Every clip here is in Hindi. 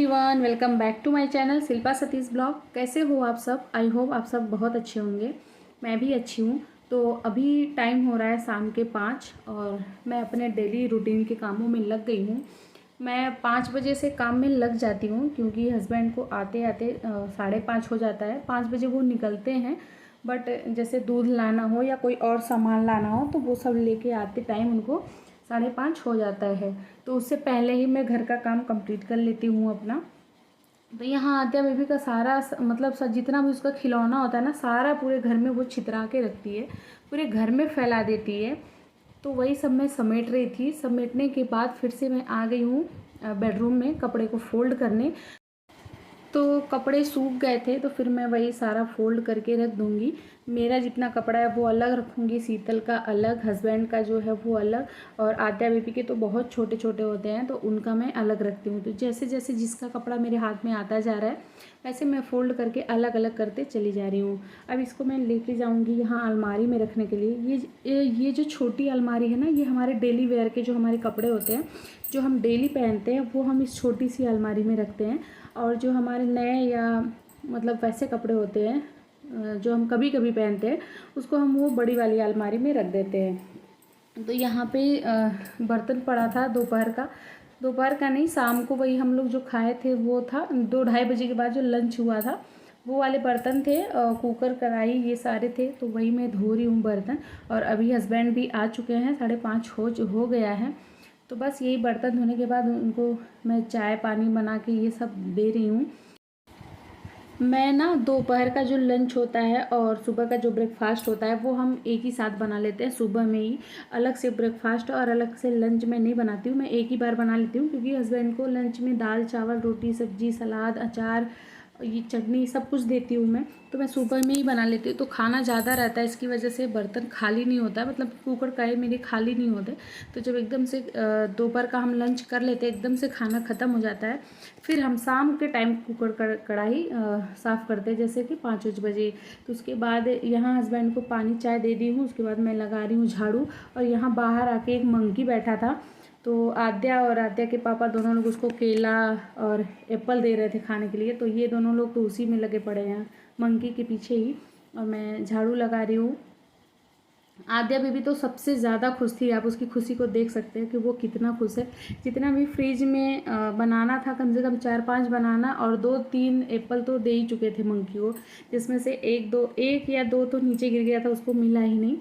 Everyone, welcome back to my channel Shilpa Satish blog. कैसे हो आप सब? आई होप आप सब बहुत अच्छे होंगे। मैं भी अच्छी हूँ। तो अभी टाइम हो रहा है शाम के 5 और मैं अपने डेली रूटीन के कामों में लग गई हूँ। मैं 5 बजे से काम में लग जाती हूँ क्योंकि हस्बैंड को आते आते 5:30 हो जाता है। 5 बजे वो निकलते हैं, बट जैसे दूध लाना हो या कोई और सामान लाना हो तो वो सब लेके आते टाइम उनको 5:30 हो जाता है। तो उससे पहले ही मैं घर का काम कंप्लीट कर लेती हूँ अपना। तो यहाँ आद्या बेबी का सारा मतलब जितना भी उसका खिलौना होता है ना, सारा पूरे घर में वो छितरा के रखती है, पूरे घर में फैला देती है। तो वही सब मैं समेट रही थी। समेटने के बाद फिर से मैं आ गई हूँ बेडरूम में कपड़े को फोल्ड करने। तो कपड़े सूख गए थे तो फिर मैं वही सारा फ़ोल्ड करके रख दूँगी। मेरा जितना कपड़ा है वो अलग रखूँगी, शीतल का अलग, हस्बैंड का जो है वो अलग, और आद्या बेबी के तो बहुत छोटे छोटे होते हैं तो उनका मैं अलग रखती हूँ। तो जैसे जैसे जिसका कपड़ा मेरे हाथ में आता जा रहा है वैसे मैं फ़ोल्ड करके अलग अलग करते चली जा रही हूँ। अब इसको मैं लेके जाऊँगी यहाँ अलमारी में रखने के लिए। ये जो छोटी अलमारी है ना, ये हमारे डेली वेयर के जो हमारे कपड़े होते हैं, जो हम डेली पहनते हैं, वो हम इस छोटी सी अलमारी में रखते हैं। और जो हमारे नए या मतलब वैसे कपड़े होते हैं जो हम कभी कभी पहनते हैं, उसको हम वो बड़ी वाली अलमारी में रख देते हैं। तो यहाँ पे बर्तन पड़ा था दोपहर का नहीं, शाम को वही हम लोग जो खाए थे वो था 2-2:30 बजे के बाद जो लंच हुआ था, वो वाले बर्तन थे। कुकर कढ़ाई ये सारे थे, तो वही मैं धो रही हूँ बर्तन। और अभी हस्बैंड भी आ चुके हैं, 5:30 हो गया है। तो बस यही बर्तन धोने के बाद उनको मैं चाय पानी बना के ये सब दे रही हूँ। मैं ना दोपहर का जो लंच होता है और सुबह का जो ब्रेकफास्ट होता है वो हम एक ही साथ बना लेते हैं सुबह में ही। अलग से ब्रेकफास्ट और अलग से लंच मैं नहीं बनाती हूँ, मैं एक ही बार बना लेती हूँ क्योंकि हस्बैंड को लंच में दाल चावल रोटी सब्जी सलाद अचार ये चटनी सब कुछ देती हूँ मैं। तो मैं सुबह में ही बना लेती हूँ, तो खाना ज़्यादा रहता है, इसकी वजह से बर्तन खाली नहीं होता, मतलब कुकर कढ़ाई मेरे खाली नहीं होते। तो जब एकदम से दोपहर का हम लंच कर लेते हैं, एकदम से खाना ख़त्म हो जाता है, फिर हम शाम के टाइम कुकर कढ़ाई साफ़ करते हैं जैसे कि 5-5 बजे। तो उसके बाद यहाँ हस्बैंड को पानी चाय दे दी हूँ, उसके बाद मैं लगा रही हूँ झाड़ू। और यहाँ बाहर आके एक मंकी बैठा था, तो आद्या और आद्या के पापा दोनों लोग उसको केला और एप्पल दे रहे थे खाने के लिए। तो ये दोनों लोग तो उसी में लगे पड़े हैं, मंकी के पीछे ही। और मैं झाड़ू लगा रही हूँ। आद्या बेबी तो सबसे ज़्यादा खुश थी, आप उसकी खुशी को देख सकते हैं कि वो कितना खुश है। जितना भी फ्रिज में बनाना था, कम से कम 4-5 बनाना और 2-3 एप्पल तो दे ही चुके थे मंकी को, जिसमें से एक या दो तो नीचे गिर गया था, उसको मिला ही नहीं।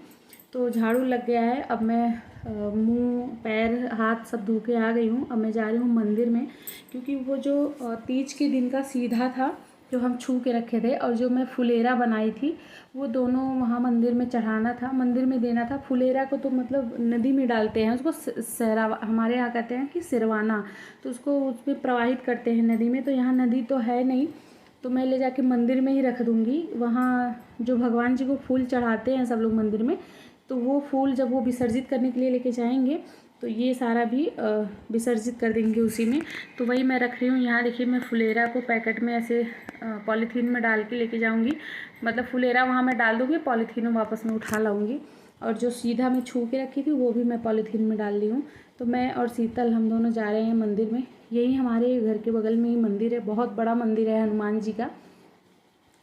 तो झाड़ू लग गया है। अब मैं मुंह पैर हाथ सब धो के आ गई हूँ। अब मैं जा रही हूँ मंदिर में, क्योंकि वो जो तीज के दिन का सीधा था जो हम छू के रखे थे, और जो मैं फुलेरा बनाई थी वो दोनों वहाँ मंदिर में चढ़ाना था, मंदिर में देना था। फुलेरा को तो मतलब नदी में डालते हैं, उसको सहरा हमारे यहाँ कहते हैं कि सिरवाना, तो उसको उसमें प्रवाहित करते हैं नदी में। तो यहाँ नदी तो है नहीं, तो मैं ले जाके मंदिर में ही रख दूँगी। वहाँ जो भगवान जी को फूल चढ़ाते हैं सब लोग मंदिर में, तो वो फूल जब वो विसर्जित करने के लिए लेके जाएंगे तो ये सारा भी विसर्जित कर देंगे उसी में। तो वही मैं रख रही हूँ। यहाँ देखिए, मैं फुलेरा को पैकेट में ऐसे पॉलीथीन में डाल के लेके जाऊँगी, मतलब फुलेरा वहाँ मैं डाल दूँगी, पॉलीथीन में वापस में उठा लाऊँगी। और जो सीधा मैं छू के रखी थी वो भी मैं पॉलीथीन में डाल दी हूँ। तो मैं और शीतल हम दोनों जा रहे हैं मंदिर में। यही हमारे घर के बगल में ही मंदिर है, बहुत बड़ा मंदिर है हनुमान जी का।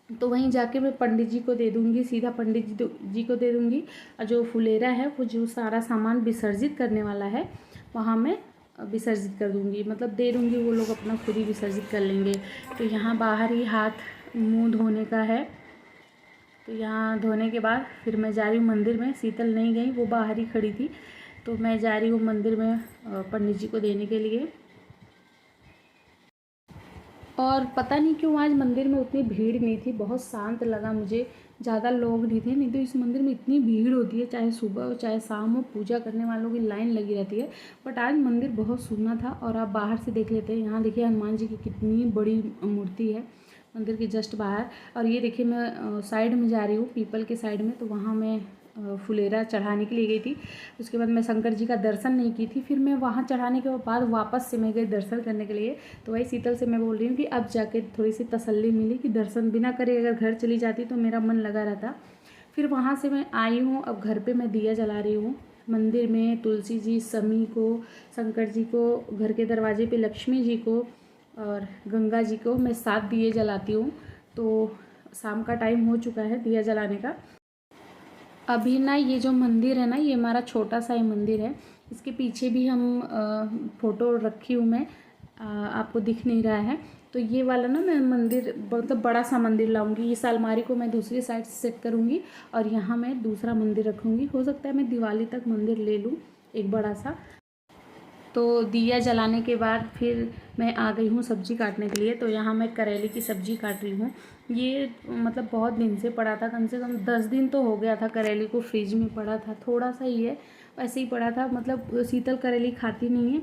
तो वहीं जाके मैं पंडित जी को दे दूँगी, सीधा पंडित जी को दे दूँगी। और जो फुलेरा है वो जो सारा सामान विसर्जित करने वाला है वहाँ मैं विसर्जित कर दूँगी, मतलब दे दूँगी, वो लोग अपना खुद ही विसर्जित कर लेंगे। तो यहाँ बाहर ही हाथ मुंह धोने का है। तो यहाँ धोने के बाद फिर मैं जा रही हूँ मंदिर में। शीतल नहीं गई, वो बाहर ही खड़ी थी। तो मैं जा रही हूँ मंदिर में पंडित जी को देने के लिए। और पता नहीं क्यों आज मंदिर में उतनी भीड़ नहीं थी, बहुत शांत लगा मुझे, ज़्यादा लोग नहीं थे। नहीं तो इस मंदिर में इतनी भीड़ होती है, चाहे सुबह हो चाहे शाम हो, पूजा करने वालों की लाइन लगी रहती है। बट आज मंदिर बहुत सूना था। और आप बाहर से देख लेते हैं, यहाँ देखिए हनुमान जी की कितनी बड़ी मूर्ति है मंदिर के जस्ट बाहर। और ये देखिए, मैं साइड में जा रही हूँ, पीपल के साइड में, तो वहाँ मैं फुलेरा चढ़ाने के लिए गई थी। उसके बाद मैं शंकर जी का दर्शन नहीं की थी, फिर मैं वहाँ चढ़ाने के बाद वापस से मैं गई दर्शन करने के लिए। तो वही शीतल से मैं बोल रही हूँ कि अब जाके थोड़ी सी तसल्ली मिली कि दर्शन बिना करे अगर घर चली जाती तो मेरा मन लगा रहता। फिर वहाँ से मैं आई हूँ, अब घर पे मैं दिया जला रही हूँ मंदिर में। तुलसी जी, समी को, शंकर जी को, घर के दरवाजे पे लक्ष्मी जी को, और गंगा जी को मैं 7 दिए जलाती हूँ। तो शाम का टाइम हो चुका है दिया जलाने का। अभी ना ये जो मंदिर है ना, ये हमारा छोटा सा ही मंदिर है। इसके पीछे भी हम फ़ोटो रखी हूँ मैं, आपको दिख नहीं रहा है। तो ये वाला ना मैं मंदिर मतलब बड़ा सा मंदिर लाऊंगी। इस अलमारी को मैं दूसरी साइड से सेट करूँगी और यहाँ मैं दूसरा मंदिर रखूँगी। हो सकता है मैं दिवाली तक मंदिर ले लूँ एक बड़ा सा। तो दिया जलाने के बाद फिर मैं आ गई हूँ सब्ज़ी काटने के लिए। तो यहाँ मैं करेले की सब्ज़ी काट रही हूँ। ये मतलब बहुत दिन से पड़ा था, कम से कम 10 दिन तो हो गया था करेले को फ्रिज में पड़ा था। थोड़ा सा ही है, वैसे ही पड़ा था। मतलब शीतल करेली खाती नहीं है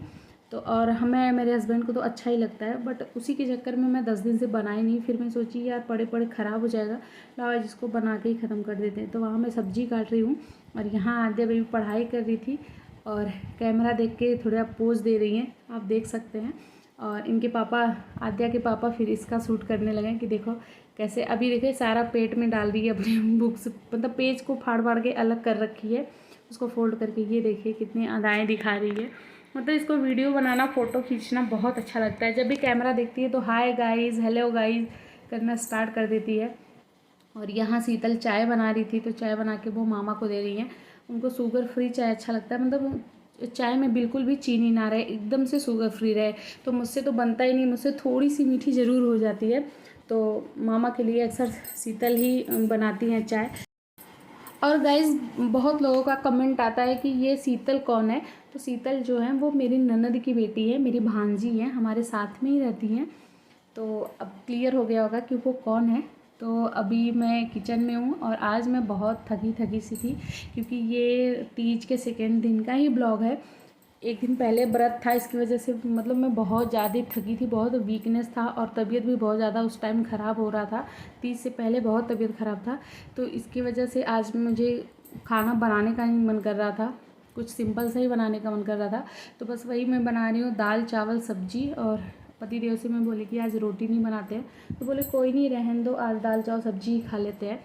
तो, और हमें मेरे हस्बैंड को तो अच्छा ही लगता है, बट उसी के चक्कर में मैं 10 दिन से बनाई नहीं। फिर मैं सोची यार पड़े पड़े ख़राब हो जाएगा, लाओ जिसको बना के ही ख़त्म कर देते हैं। तो वहाँ मैं सब्ज़ी काट रही हूँ और यहाँ आद्या बेबी पढ़ाई कर रही थी और कैमरा देख के थोड़ा पोज दे रही हैं, आप देख सकते हैं। और इनके पापा, आद्या के पापा फिर इसका शूट करने लगे कि देखो कैसे, अभी देखिए सारा पेट में डाल रही है अपनी बुक्स, मतलब पेज को फाड़ फाड़ के अलग कर रखी है, उसको फोल्ड करके। ये देखिए कितनी अदाएँ दिखा रही है। मतलब इसको वीडियो बनाना, फ़ोटो खींचना बहुत अच्छा लगता है। जब भी कैमरा देखती है तो हाय गाइज़, हेलो गाइज़ करना स्टार्ट कर देती है। और यहाँ शीतल चाय बना रही थी, तो चाय बना के वो मामा को दे रही हैं। उनको शुगर फ्री चाय अच्छा लगता है, मतलब चाय में बिल्कुल भी चीनी ना रहे, एकदम से शुगर फ्री रहे। तो मुझसे तो बनता ही नहीं, मुझसे थोड़ी सी मीठी ज़रूर हो जाती है। तो मामा के लिए अक्सर शीतल ही बनाती हैं चाय। और गाइज़ बहुत लोगों का कमेंट आता है कि ये शीतल कौन है। तो शीतल जो है वो मेरी ननद की बेटी है, मेरी भांजी है, हमारे साथ में ही रहती हैं। तो अब क्लियर हो गया होगा कि वो कौन है। तो अभी मैं किचन में हूँ और आज मैं बहुत थकी थकी सी थी, क्योंकि ये तीज के सेकेंड दिन का ही ब्लॉग है। एक दिन पहले व्रत था, इसकी वजह से मतलब मैं बहुत ज़्यादा थकी थी, बहुत वीकनेस था और तबीयत भी बहुत ज़्यादा उस टाइम ख़राब हो रहा था। तीज से पहले बहुत तबीयत ख़राब था, तो इसकी वजह से आज मुझे खाना बनाने का नहीं मन कर रहा था, कुछ सिंपल सा ही बनाने का मन कर रहा था। तो बस वही मैं बना रही हूँ, दाल चावल सब्जी। और पति देव से मैं बोली कि आज रोटी नहीं बनाते हैं, तो बोले कोई नहीं रहने दो, आज दाल चावल सब्जी ही खा लेते हैं।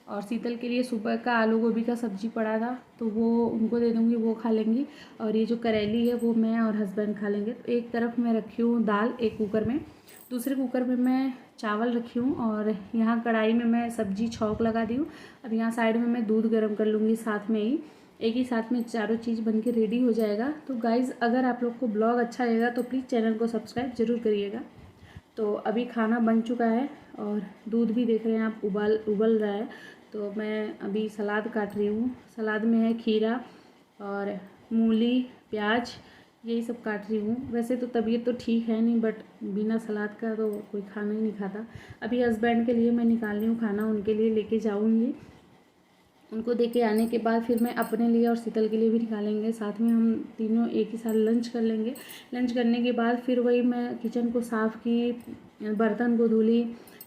और शीतल के लिए सुबह का आलू गोभी का सब्जी पड़ा था, तो वो उनको दे दूँगी, वो खा लेंगी। और ये जो करेली है वो मैं और हस्बैंड खा लेंगे। तो एक तरफ मैं रखी हूँ दाल एक कुकर में, दूसरे कुकर में मैं चावल रखी हूँ और यहाँ कढ़ाई में मैं सब्जी छौंक लगा दी हूँ। अब यहाँ साइड में मैं दूध गर्म कर लूँगी साथ में ही, एक ही साथ में चारों चीज़ बन के रेडी हो जाएगा। तो गाइज़ अगर आप लोग को ब्लॉग अच्छा लगेगा तो प्लीज़ चैनल को सब्सक्राइब ज़रूर करिएगा। तो अभी खाना बन चुका है और दूध भी देख रहे हैं आप उबल रहा है। तो मैं अभी सलाद काट रही हूँ। सलाद में है खीरा और मूली, प्याज, यही सब काट रही हूँ। वैसे तो तबीयत तो ठीक है नहीं, बट बिना सलाद का तो कोई खाना ही नहीं खाता। अभी हस्बैंड के लिए मैं निकाल रही हूँ खाना, उनके लिए लेके जाऊँगी। उनको दे के आने के बाद फिर मैं अपने लिए और शीतल के लिए भी निकालेंगे, साथ में हम तीनों एक ही साथ लंच कर लेंगे। लंच करने के बाद फिर वही मैं किचन को साफ़ की, बर्तन को धुली।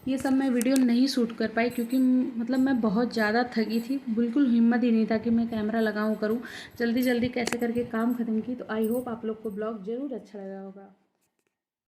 ये सब मैं वीडियो नहीं शूट कर पाई क्योंकि मतलब मैं बहुत ज़्यादा थकी थी, बिल्कुल हिम्मत ही नहीं था कि मैं कैमरा लगाऊं करूं। जल्दी जल्दी कैसे करके काम ख़त्म की। तो आई होप आप लोग को ब्लॉग ज़रूर अच्छा लगा होगा।